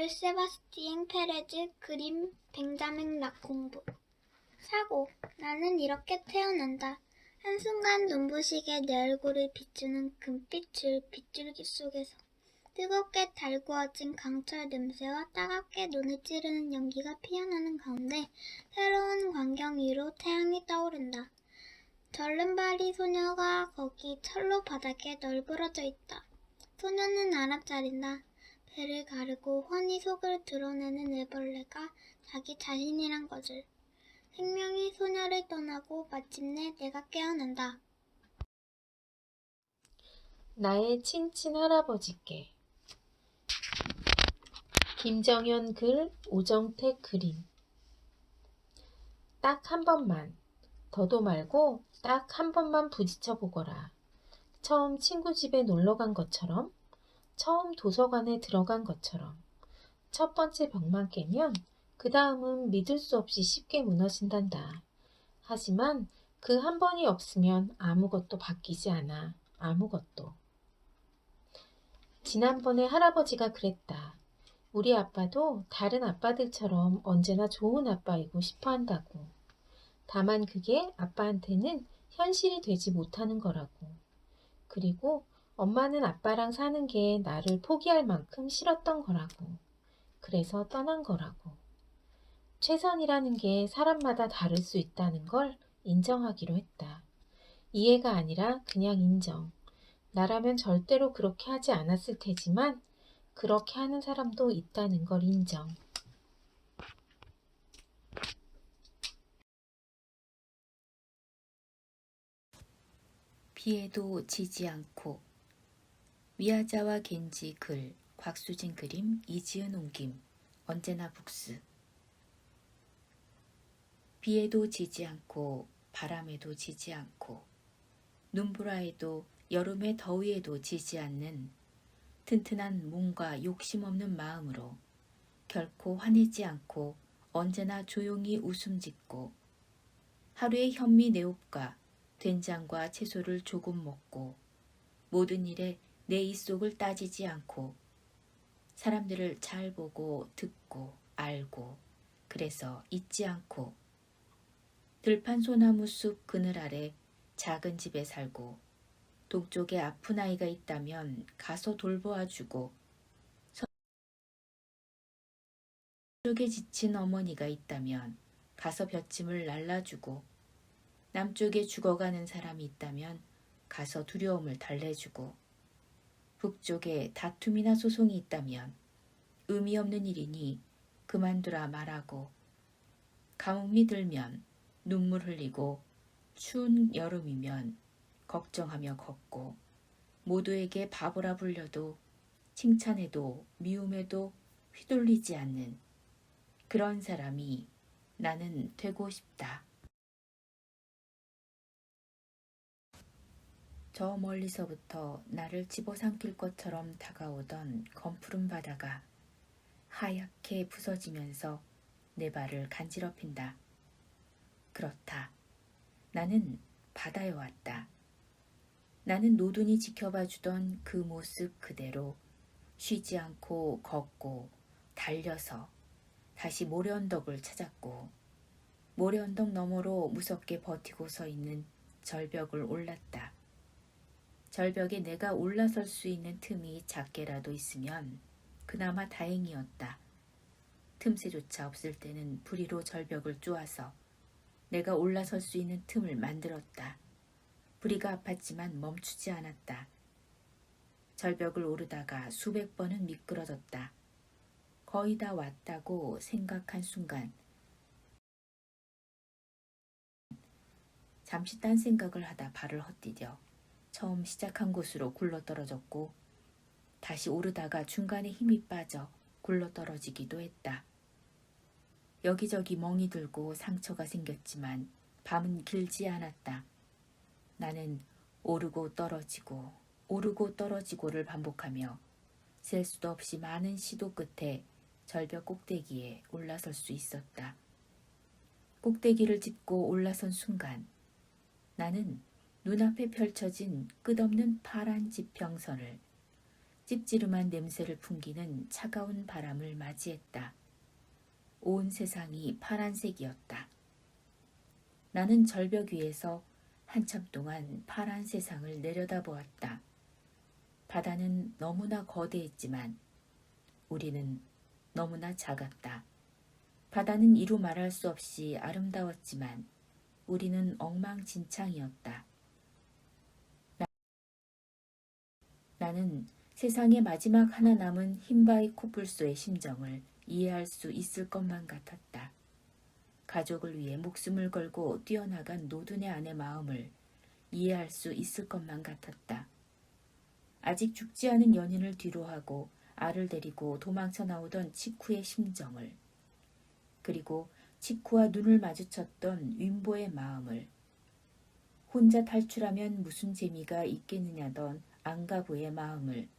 미겔 세바스티앙 페레즈 그림 벤자민 라콩브 사고. 나는 이렇게 태어난다. 한순간 눈부시게 내 얼굴을 비추는 금빛을 빗줄기 속에서 뜨겁게 달구어진 강철 냄새와 따갑게 눈을 찌르는 연기가 피어나는 가운데 새로운 광경 위로 태양이 떠오른다. 절름발이 소녀가 거기 철로 바닥에 널브러져 있다. 소녀는 알아차린다. 배를 가르고 훤히 속을 드러내는 애벌레가 자기 자신이란 것을. 생명이 소녀를 떠나고 마침내 내가 깨어난다. 나의 친친 할아버지께. 김정현 글, 오정택 그림. 딱 한 번만, 더도 말고 딱 한 번만 부딪혀 보거라. 처음 친구 집에 놀러 간 것처럼, 처음 도서관에 들어간 것처럼. 첫 번째 벽만 깨면 그 다음은 믿을 수 없이 쉽게 무너진단다. 하지만 그 한 번이 없으면 아무것도 바뀌지 않아. 아무것도. 지난번에 할아버지가 그랬다. 우리 아빠도 다른 아빠들처럼 언제나 좋은 아빠이고 싶어 한다고. 다만 그게 아빠한테는 현실이 되지 못하는 거라고. 그리고 엄마는 아빠랑 사는 게 나를 포기할 만큼 싫었던 거라고. 그래서 떠난 거라고. 최선이라는 게 사람마다 다를 수 있다는 걸 인정하기로 했다. 이해가 아니라 그냥 인정. 나라면 절대로 그렇게 하지 않았을 테지만 그렇게 하는 사람도 있다는 걸 인정. 비에도 지지 않고. 미야자와 겐지 글, 곽수진 그림, 이지은 옮김. 언제나 북스. 비에도 지지 않고 바람에도 지지 않고 눈보라에도 여름의 더위에도 지지 않는 튼튼한 몸과 욕심 없는 마음으로 결코 화내지 않고 언제나 조용히 웃음 짓고 하루의 현미 내옵과 된장과 채소를 조금 먹고 모든 일에 내 입속을 따지지 않고 사람들을 잘 보고 듣고 알고 그래서 잊지 않고 들판 소나무 숲 그늘 아래 작은 집에 살고 동쪽에 아픈 아이가 있다면 가서 돌보아주고 서쪽에 지친 어머니가 있다면 가서 볏짐을 날라주고 남쪽에 죽어가는 사람이 있다면 가서 두려움을 달래주고 북쪽에 다툼이나 소송이 있다면 의미 없는 일이니 그만두라 말하고 가뭄이 들면 눈물 흘리고 추운 여름이면 걱정하며 걷고 모두에게 바보라 불려도 칭찬해도 미움에도 휘둘리지 않는 그런 사람이 나는 되고 싶다. 저 멀리서부터 나를 집어삼킬 것처럼 다가오던 검푸른 바다가 하얗게 부서지면서 내 발을 간지럽힌다. 그렇다. 나는 바다에 왔다. 나는 노둔히 지켜봐주던 그 모습 그대로 쉬지 않고 걷고 달려서 다시 모래언덕을 찾았고 모래언덕 너머로 무섭게 버티고 서 있는 절벽을 올랐다. 절벽에 내가 올라설 수 있는 틈이 작게라도 있으면 그나마 다행이었다. 틈새조차 없을 때는 부리로 절벽을 쪼아서 내가 올라설 수 있는 틈을 만들었다. 부리가 아팠지만 멈추지 않았다. 절벽을 오르다가 수백 번은 미끄러졌다. 거의 다 왔다고 생각한 순간 잠시 딴 생각을 하다 발을 헛디뎌 처음 시작한 곳으로 굴러떨어졌고 다시 오르다가 중간에 힘이 빠져 굴러떨어지기도 했다. 여기저기 멍이 들고 상처가 생겼지만 밤은 길지 않았다. 나는 오르고 떨어지고를 반복하며 셀 수도 없이 많은 시도 끝에 절벽 꼭대기에 올라설 수 있었다. 꼭대기를 짚고 올라선 순간 나는 눈앞에 펼쳐진 끝없는 파란 지평선을 찝지름한 냄새를 풍기는 차가운 바람을 맞이했다. 온 세상이 파란색이었다. 나는 절벽 위에서 한참 동안 파란 세상을 내려다보았다. 바다는 너무나 거대했지만 우리는 너무나 작았다. 바다는 이루 말할 수 없이 아름다웠지만 우리는 엉망진창이었다. 나는 세상의 마지막 하나 남은 흰바위 코뿔소의 심정을 이해할 수 있을 것만 같았다. 가족을 위해 목숨을 걸고 뛰어나간 노둔의 아내 마음을 이해할 수 있을 것만 같았다. 아직 죽지 않은 연인을 뒤로하고 알을 데리고 도망쳐 나오던 치쿠의 심정을, 그리고 치쿠와 눈을 마주쳤던 윈보의 마음을, 혼자 탈출하면 무슨 재미가 있겠느냐던 앙가부의 마음을,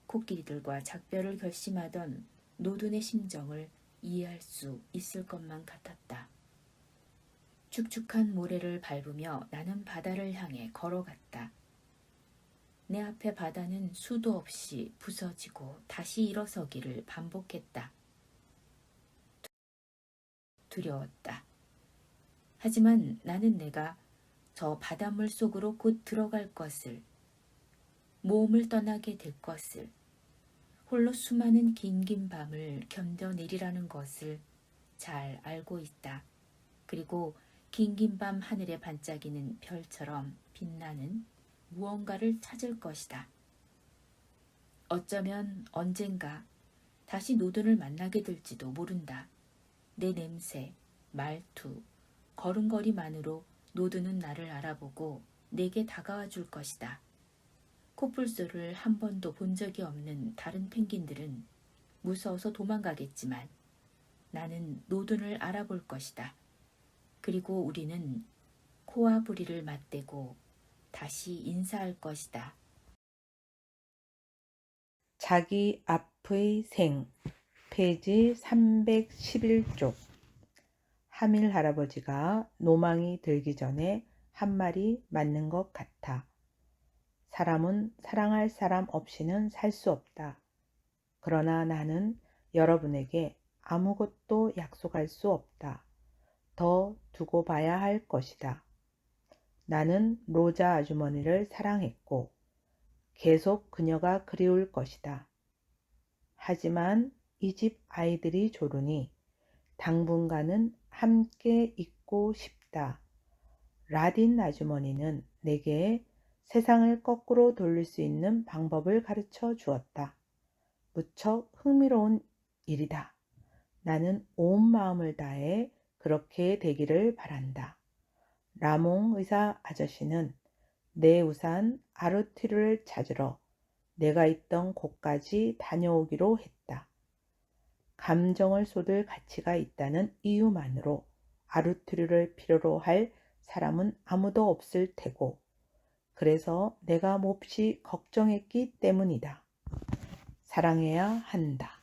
코끼리들과 작별을 결심하던 노둔의 심정을 이해할 수 있을 것만 같았다. 축축한 모래를 밟으며 나는 바다를 향해 걸어갔다. 내 앞에 바다는 수도 없이 부서지고 다시 일어서기를 반복했다. 두려웠다. 하지만 나는 내가 저 바닷물 속으로 곧 들어갈 것을, 모험을 떠나게 될 것을, 홀로 수많은 긴 밤을 견뎌내리라는 것을 잘 알고 있다. 그리고 긴 밤 하늘에 반짝이는 별처럼 빛나는 무언가를 찾을 것이다. 어쩌면 언젠가 다시 노둔을 만나게 될지도 모른다. 내 냄새, 말투, 걸음걸이만으로 노둔은 나를 알아보고 내게 다가와 줄 것이다. 코뿔소를 한 번도 본 적이 없는 다른 펭귄들은 무서워서 도망가겠지만 나는 노둔을 알아볼 것이다. 그리고 우리는 코와 부리를 맞대고 다시 인사할 것이다. 자기 앞의 생, 페이지 311쪽. 하밀 할아버지가 노망이 들기 전에 한 말이 맞는 것 같아. 사람은 사랑할 사람 없이는 살 수 없다. 그러나 나는 여러분에게 아무것도 약속할 수 없다. 더 두고 봐야 할 것이다. 나는 로자 아주머니를 사랑했고 계속 그녀가 그리울 것이다. 하지만 이 집 아이들이 조르니 당분간은 함께 있고 싶다. 라딘 아주머니는 내게 세상을 거꾸로 돌릴 수 있는 방법을 가르쳐 주었다. 무척 흥미로운 일이다. 나는 온 마음을 다해 그렇게 되기를 바란다. 라몽 의사 아저씨는 내 우산 아르투르를 찾으러 내가 있던 곳까지 다녀오기로 했다. 감정을 쏟을 가치가 있다는 이유만으로 아르투르를 필요로 할 사람은 아무도 없을 테고, 그래서 내가 몹시 걱정했기 때문이다. 사랑해야 한다.